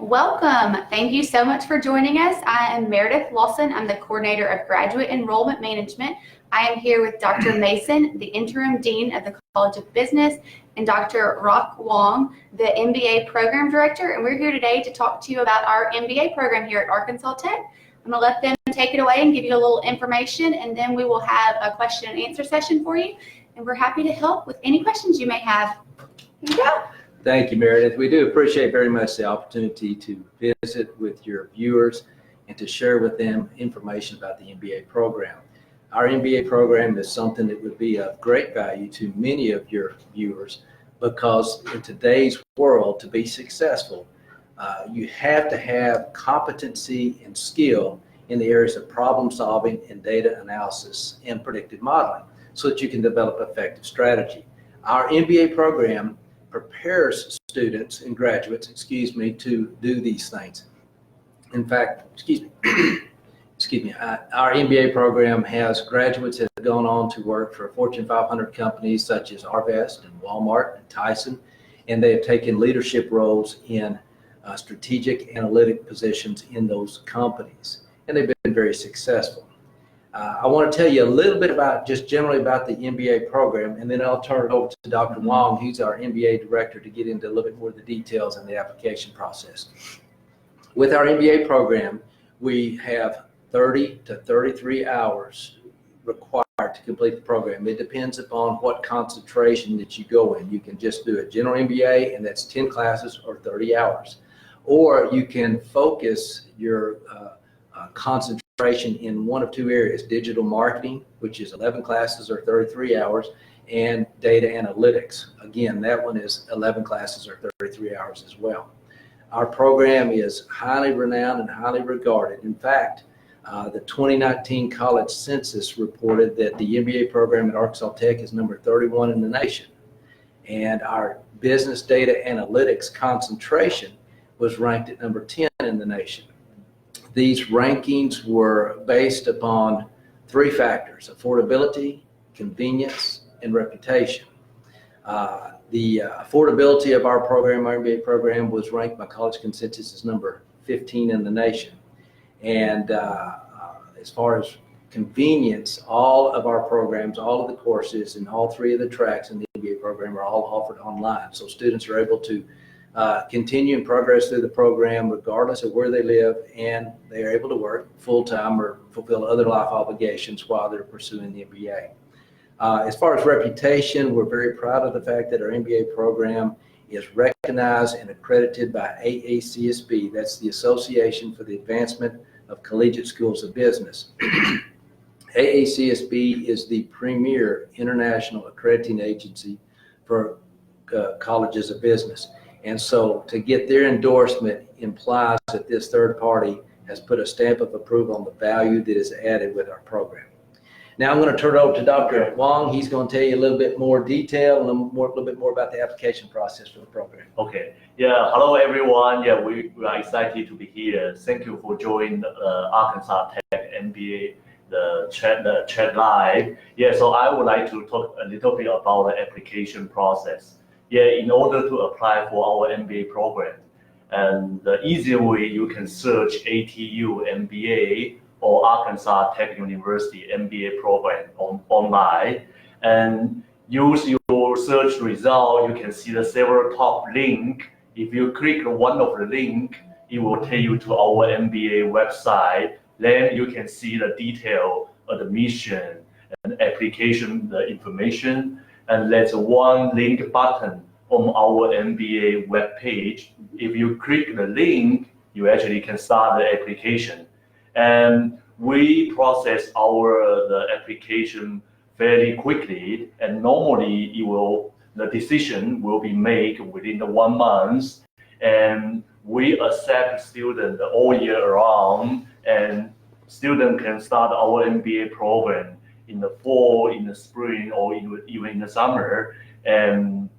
Welcome. Thank you so much for joining us. I am Meredith Lawson. I'm the coordinator of graduate enrollment management. I am here with Dr. Mason, the interim dean of the College of Business, and Dr. Rock Wong, the MBA program director. And we're here today to talk to you about our MBA program here at Arkansas Tech. I'm going to let them take it away and give you a little information, and then we will have a question and answer session for you. And we're happy to help with any questions you may have. Here you go. Thank you, Meredith. We do appreciate very much the opportunity to visit with your viewers and to share with them information about the MBA program. Our MBA program is something that would be of great value to many of your viewers because in today's world, to be successful, you have to have competency and skill in the areas of problem solving and data analysis and predictive modeling so that you can develop effective strategy. Our MBA program prepares students and graduates, to do these things. In fact, our MBA program has graduates that have gone on to work for Fortune 500 companies such as Arvest and Walmart and Tyson, and they have taken leadership roles in strategic analytic positions in those companies, and they've been very successful. I want to tell you a little bit about just generally about the MBA program, and then I'll turn it over to Dr. Wong, who's our MBA director, to get into a little bit more of the details in the application process. With our MBA program, we have 30 to 33 hours required to complete the program. It depends upon what concentration that you go in. You can just do a general MBA, and that's 10 classes or 30 hours. Or you can focus your concentration in one of two areas: digital marketing, which is 11 classes or 33 hours, and data analytics. Again, that one is 11 classes or 33 hours as well. Our program is highly renowned and highly regarded. In fact, the 2019 college census reported that the MBA program at Arkansas Tech is number 31 in the nation. And our business data analytics concentration was ranked at number 10 in the nation. These rankings were based upon three factors: affordability, convenience, and reputation. The affordability of our program, our MBA program, was ranked by College Consensus as number 15 in the nation. And as far as convenience, all of our programs, all of the courses, and all three of the tracks in the MBA program are all offered online. So students are able to continue and progress through the program regardless of where they live, and they are able to work full-time or fulfill other life obligations while they're pursuing the MBA. As far as reputation, we're very proud of the fact that our MBA program is recognized and accredited by AACSB. That's the Association for the Advancement of Collegiate Schools of Business. AACSB is the premier international accrediting agency for colleges of business. And so to get their endorsement implies that this third party has put a stamp of approval on the value that is added with our program. Now I'm going to turn it over to Dr. Wong. He's going to tell you a little bit more detail and a little bit more about the application process for the program. Okay. Yeah. Hello, everyone. Yeah, we are excited to be here. Thank you for joining Arkansas Tech MBA, the chat live. Yeah. So I would like to talk a little bit about the application process. Yeah, in order to apply for our MBA program, and the easier way, you can search ATU MBA or Arkansas Tech University MBA program online, and use your search result. You can see the several top link. If you click one of the link, it will take you to our MBA website. Then you can see the detail of the mission and application, the information. And there's one link button on our MBA web page. If you click the link, you actually can start the application. And we process the application fairly quickly. And normally, the decision will be made within the 1 month. And we accept students all year round. And students can start our MBA program in the fall, in the spring, or even in the summer. And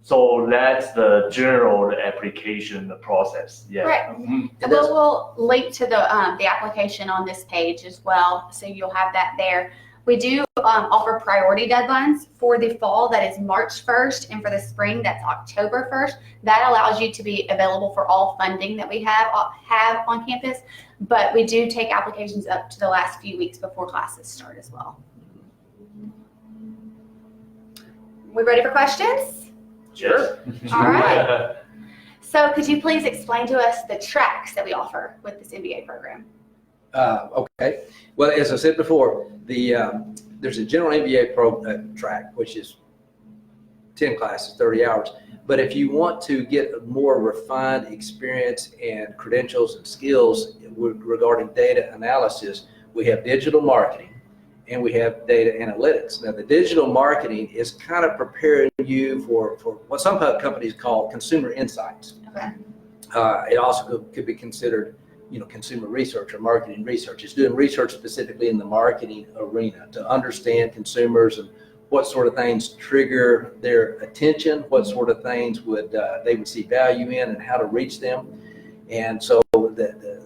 so that's the general application process. Yeah. Right. Mm-hmm. And we'll link to the application on this page as well, so you'll have that there. We do offer priority deadlines for the fall. That is March 1st, and for the spring, that's October 1st. That allows you to be available for all funding that we have on campus, but we do take applications up to the last few weeks before classes start as well. We ready for questions? Sure. All right. So could you please explain to us the tracks that we offer with this MBA program? Okay. Well, as I said before, there's a general MBA track, which is 10 classes, 30 hours. But if you want to get a more refined experience and credentials and skills regarding data analysis, we have digital marketing and we have data analytics. Now, the digital marketing is kind of preparing you for what some companies call consumer insights. Okay. It also could be considered, consumer research or marketing research. It's doing research specifically in the marketing arena to understand consumers and what sort of things trigger their attention, what sort of things they would see value in, and how to reach them. And so the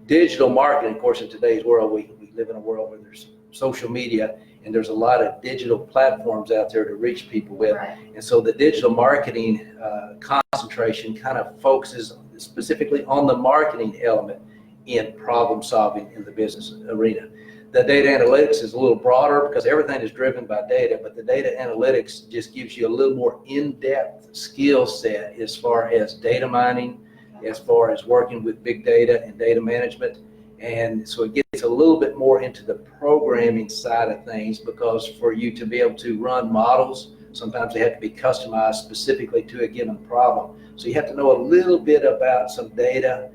digital marketing, of course, in today's world, we live in a world where there's social media and there's a lot of digital platforms out there to reach people with. Right. And so the digital marketing concentration kind of focuses specifically on the marketing element in problem solving in the business arena. The data analytics is a little broader because everything is driven by data, but the data analytics just gives you a little more in-depth skill set as far as data mining, as far as working with big data and data management. And so it gets a little bit more into the programming side of things, because for you to be able to run models, sometimes they have to be customized specifically to a given problem. So you have to know a little bit about some data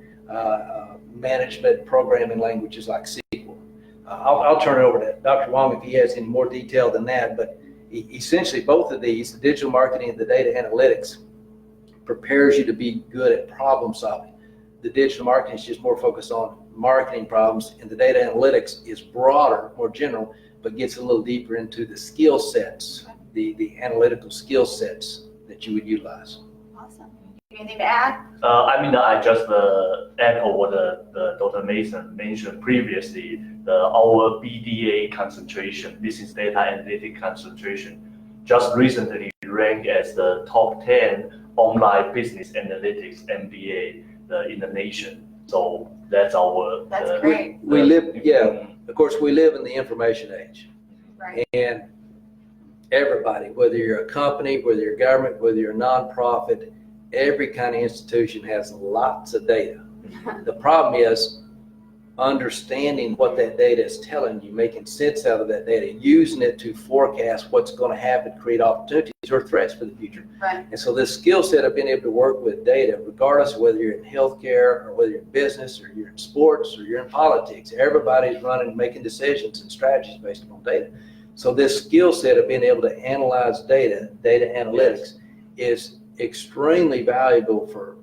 management programming languages like SQL. I'll turn it over to Dr. Wong if he has any more detail than that, but essentially both of these, the digital marketing and the data analytics, prepares you to be good at problem solving. The digital marketing is just more focused on marketing problems, and the data analytics is broader, more general, but gets a little deeper into the skill sets, the analytical skill sets that you would utilize. Awesome. Anything to add? I just echo what Dr. Mason mentioned previously. Our BDA concentration, business data analytic concentration, just recently ranked as the top 10 online business analytics MBA in the nation. So that's our. That's great. We live, of course, we live in the information age. Right. And everybody, whether you're a company, whether you're government, whether you're a nonprofit, every kind of institution has lots of data. The problem is understanding what that data is telling you, making sense out of that data, using it to forecast what's going to happen, create opportunities or threats for the future. Right. And so this skill set of being able to work with data, regardless of whether you're in healthcare or whether you're in business or you're in sports or you're in politics, everybody's running and making decisions and strategies based upon data. So this skill set of being able to analyze data analytics, is extremely valuable for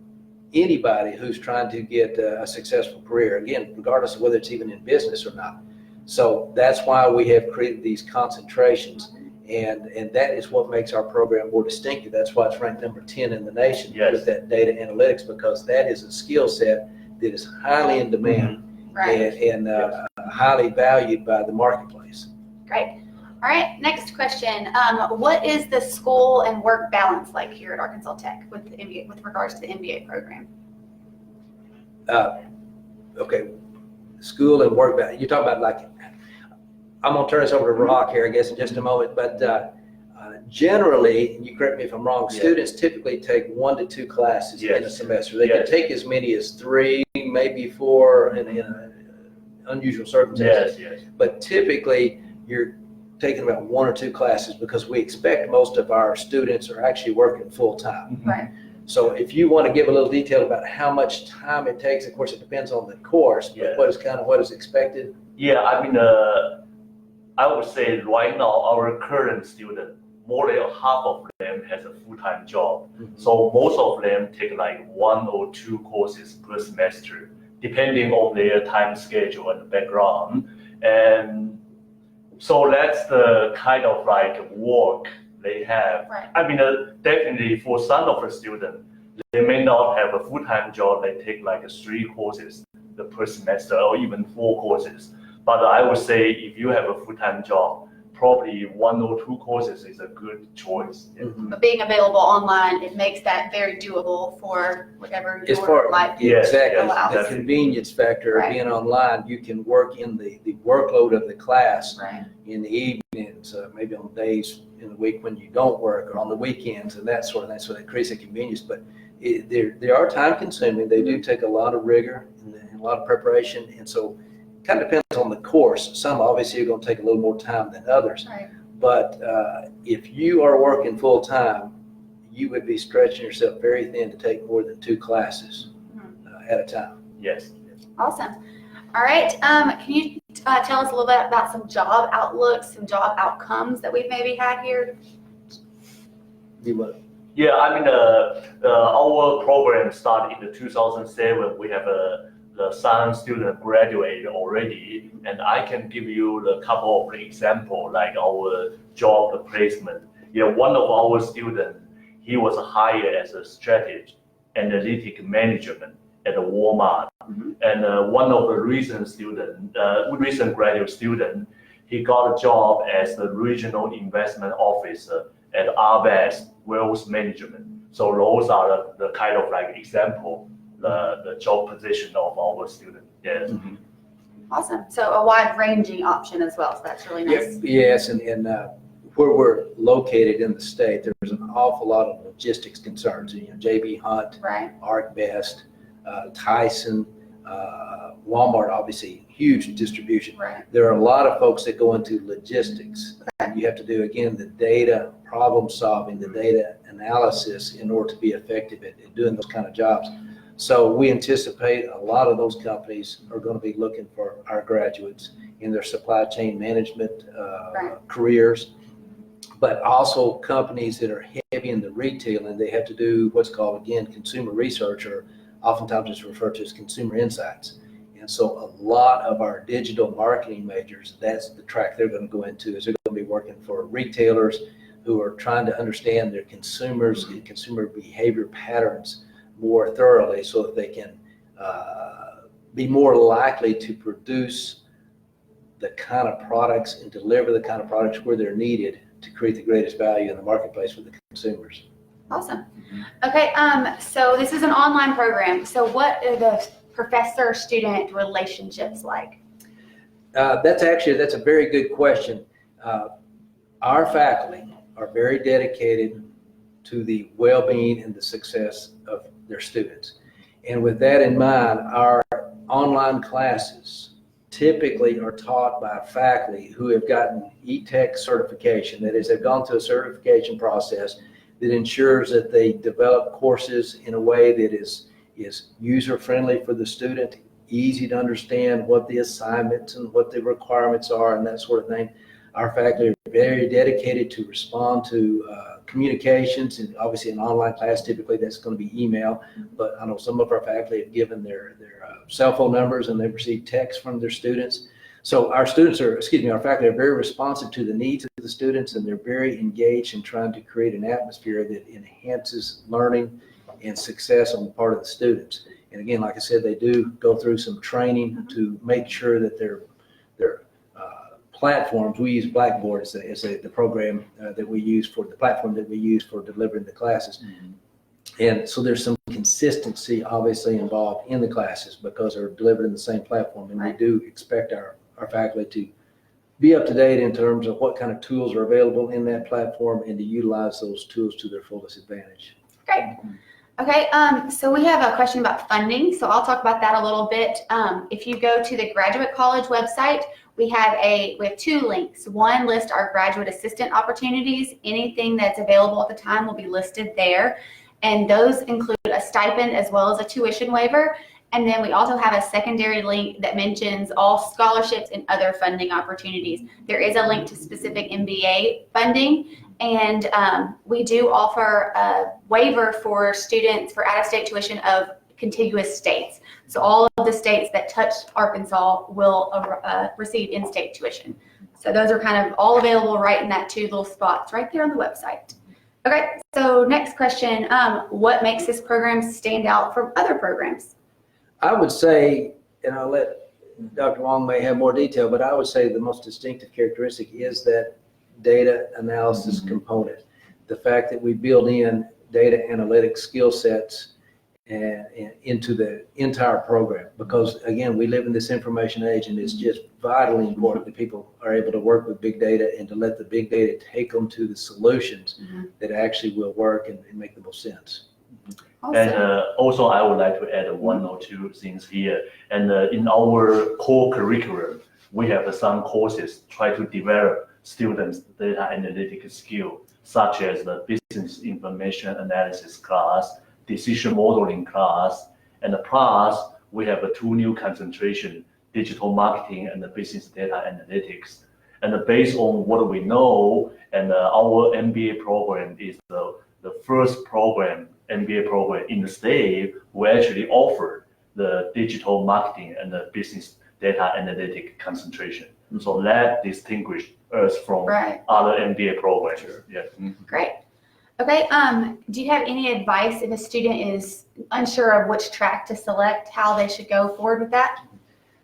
anybody who's trying to get a successful career, again, regardless of whether it's even in business or not. So that's why we have created these concentrations, and that is what makes our program more distinctive. That's why it's ranked number 10 in the nation with that data analytics, because that is a skill set that is highly in demand and highly valued by the marketplace. Great. All right, next question. What is the school and work balance like here at Arkansas Tech with the MBA, with regards to the MBA program? Okay, school and work balance. You're talking about I'm gonna turn this over to Rock here, I guess, in just a moment. But generally, and you correct me if I'm wrong, students typically take 1 to 2 classes in a semester. They can take as many as 3, maybe 4 in unusual circumstances. But typically, you're taking about 1 or 2 classes, because we expect most of our students are actually working full time. Right. So if you want to give a little detail about how much time it takes, of course it depends on the course, but what is expected? I would say right now our current student, more than half of them has a full-time job. So most of them take like 1 or 2 courses per semester, depending on their time schedule and background. And so that's the kind of work they have. Right. Definitely for some of the students, they may not have a full-time job. They take 3 courses per semester or even 4 courses. But I would say if you have a full-time job, probably 1 or 2 courses is a good choice. Yeah. But being available online, it makes that very doable for whatever As your far life Yes, exactly yes, the yes. convenience factor of Right. being online, you can work in the workload of the class Right. in the evenings, maybe on days in the week when you don't work, or on the weekends and that sort of thing. So it creates a convenience, but they are time consuming. They do take a lot of rigor and a lot of preparation, and so it kind of depends on the course. Some obviously are going to take a little more time than others. Right. But if you are working full time, you would be stretching yourself very thin to take more than 2 classes at a time. Yes. Awesome. All right. Can you tell us a little bit about some job outlooks, some job outcomes that we've maybe had here? You would. Yeah, I mean, our program started in the 2007. We have the science student graduated already, and I can give you a couple of examples, like our job placement. Yeah, one of our students, he was hired as a strategy analytic management at Walmart. And one of the recent graduate student, he got a job as the regional investment officer at Arvest Wealth Management. So those are the kind of like example, the job position of our student. Yes. Awesome. So a wide-ranging option as well. So that's really nice. Yes, and where we're located in the state, there's an awful lot of logistics concerns. You know, JB Hunt, Right. ArcBest, Tyson, Walmart, obviously huge distribution. Right. There are a lot of folks that go into logistics. You have to do, again, the data problem solving, the data analysis in order to be effective at doing those kind of jobs. So we anticipate a lot of those companies are going to be looking for our graduates in their supply chain management careers, but also companies that are heavy in the retail, and they have to do what's called, again, consumer research, or oftentimes it's referred to as consumer insights. And so a lot of our digital marketing majors, that's the track they're going to go into, is they're going to be working for retailers who are trying to understand their consumers and consumer behavior patterns more thoroughly, so that they can be more likely to produce the kind of products and deliver the kind of products where they're needed to create the greatest value in the marketplace for the consumers. Awesome. Okay. So this is an online program. So what are the professor-student relationships like? That's a very good question. Our faculty are very dedicated to the well-being and the success of their students. And with that in mind, our online classes typically are taught by faculty who have gotten E-Tech certification. That is, they've gone through a certification process that ensures that they develop courses in a way that is user-friendly for the student, easy to understand what the assignments and what the requirements are and that sort of thing. Our faculty are very dedicated to respond to communications, and obviously an online class, typically that's going to be email, but I know some of our faculty have given their cell phone numbers, and they've received texts from their students. So our faculty are very responsive to the needs of the students, and they're very engaged in trying to create an atmosphere that enhances learning and success on the part of the students. And again, like I said, they do go through some training to make sure that their platforms, we use Blackboard as the program that we use for the platform that we use for delivering the classes. And so there's some consistency obviously involved in the classes because they're delivered in the same platform. And we do expect our faculty to be up to date in terms of what kind of tools are available in that platform and to utilize those tools to their fullest advantage. Great. Okay, so we have a question about funding, so I'll talk about that a little bit. If you go to the Graduate College website, we have 2 links. One lists our graduate assistant opportunities. Anything that's available at the time will be listed there, and those include a stipend as well as a tuition waiver. And then we also have a secondary link that mentions all scholarships and other funding opportunities. There is a link to specific MBA funding, and we do offer a waiver for students for out-of-state tuition of contiguous states. So all of the states that touch Arkansas will receive in-state tuition. So those are kind of all available right in that 2 little spots right there on the website. Okay, so next question, what makes this program stand out from other programs? I would say, and I'll let Dr. Wong may have more detail, but I would say the most distinctive characteristic is that data analysis component. The fact that we build in data analytics skill sets and into the entire program, because again, we live in this information age, and it's just vitally important that people are able to work with big data and to let the big data take them to the solutions that actually will work and make the most sense. Awesome. And also, I would like to add one or two things here. And in our core curriculum, we have some courses try to develop students' data analytics skill, such as the business information analysis class, decision modeling class, and plus we have two new concentration, digital marketing and the business data analytics. And based on what we know, and our MBA program is the first program, MBA program in the state who actually offer the digital marketing and the business data analytic concentration. So that distinguishes us from other MBA programs. Sure. Yeah. Great. Okay, do you have any advice if a student is unsure of which track to select, how they should go forward with that?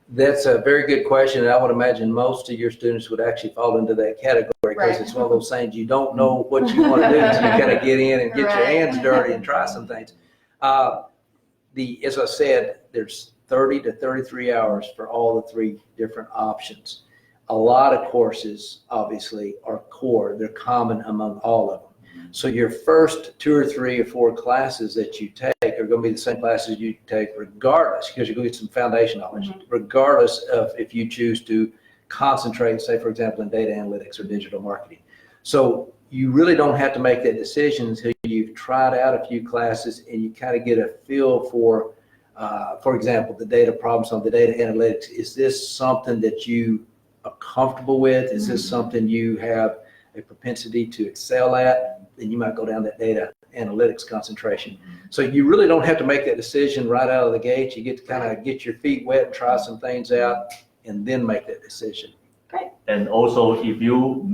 That's a very good question, and I would imagine most of your students would actually fall into that category, because it's one of those things you don't know what you want to do until you kind of get in and get your hands dirty and try some things. As I said, there's 30 to 33 hours for all the three different options. A lot of courses, obviously, are core. They're common among all of them. So your first 2 or 3 or 4 classes that you take are going to be the same classes you take regardless, because you're going to get some foundation knowledge, regardless of if you choose to concentrate, say, for example, in data analytics or digital marketing. So you really don't have to make that decision until you've tried out a few classes and you kind of get a feel for example, the data problems on the data analytics. Is this something that you are comfortable with? Is this something you have a propensity to excel at? Then you might go down that data analytics concentration. So you really don't have to make that decision right out of the gate. You get to kind of get your feet wet and try some things out and then make that decision. Great. And also, if you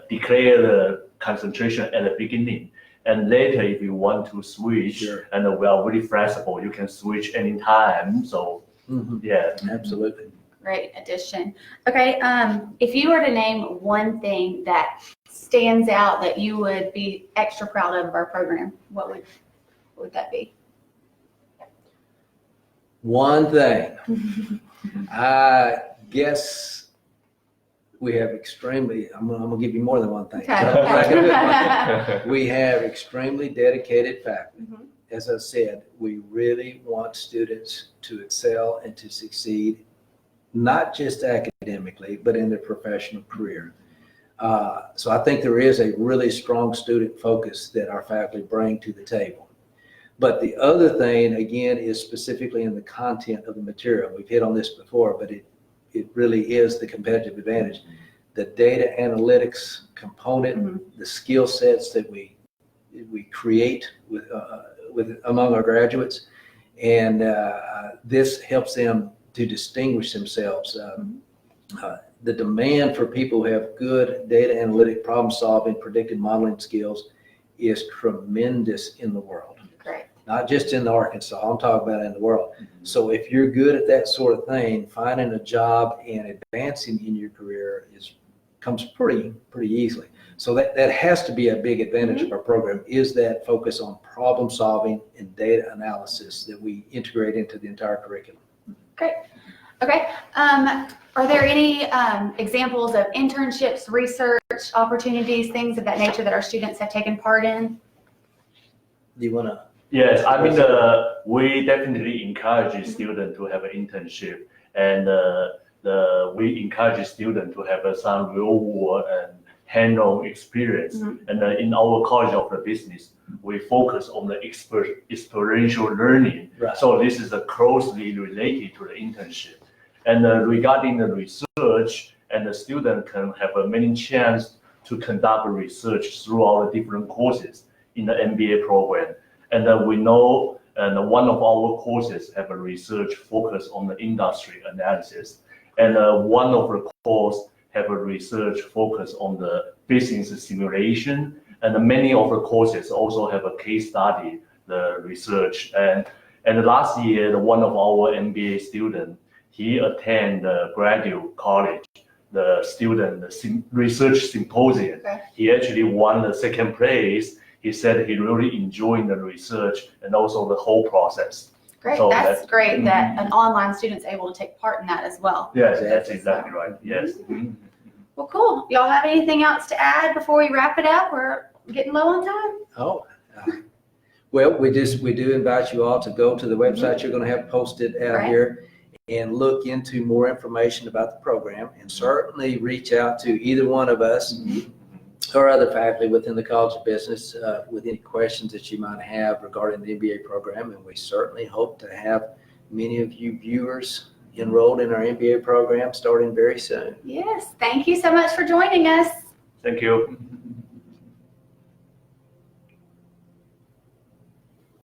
declare the concentration at the beginning, and later if you want to switch, and we are very flexible, you can switch anytime. So yeah, Absolutely. Great addition. Okay, if you were to name one thing that stands out that you would be extra proud of our program, what would that be? One thing, I guess we have I'm going to give you more than one thing. Okay. We have extremely dedicated faculty. As I said, we really want students to excel and to succeed, not just academically, but in their professional career. So I think there is a really strong student focus that our faculty bring to the table. But the other thing, again, is specifically in the content of the material. We've hit on this before, but it really is the competitive advantage. The data analytics component, the skill sets that we create with among our graduates, and this helps them to distinguish themselves. The demand for people who have good data analytic problem solving, predictive modeling skills is tremendous in the world. Great. Not just in Arkansas, I'm talking about in the world. So if you're good at that sort of thing, finding a job and advancing in your career comes pretty easily. So that has to be a big advantage of our program, is that focus on problem solving and data analysis that we integrate into the entire curriculum. Great. Okay. Are there any examples of internships, research opportunities, things of that nature that our students have taken part in? Do you want to? Yes, I mean, we definitely encourage students to have an internship, and we encourage students to have some real world and hands-on experience. And in our College of the Business, we focus on the experiential learning. Right. So this is closely related to the internship. And regarding the research, and the student can have many chance to conduct research throughout the different courses in the MBA program. And we know, and one of our courses have a research focus on the industry analysis, and one of the course have a research focus on the business simulation, and many of the courses also have a case study, the research. And last year, one of our MBA students, he attended the graduate college, the research symposium. Okay. He actually won the second place. He said he really enjoyed the research and also the whole process. Great. So That's great that an online student's able to take part in that as well. Yes, that's exactly right. Yes. Mhm. Well, cool. Y'all have anything else to add before we wrap it up? We're getting low on time. Oh, well, we do invite you all to go to the website you're going to have posted out Right. here and look into more information about the program, and certainly reach out to either one of us or other faculty within the College of Business with any questions that you might have regarding the MBA program. And we certainly hope to have many of you viewers enrolled in our MBA program starting very soon. Yes. Thank you so much for joining us. Thank you.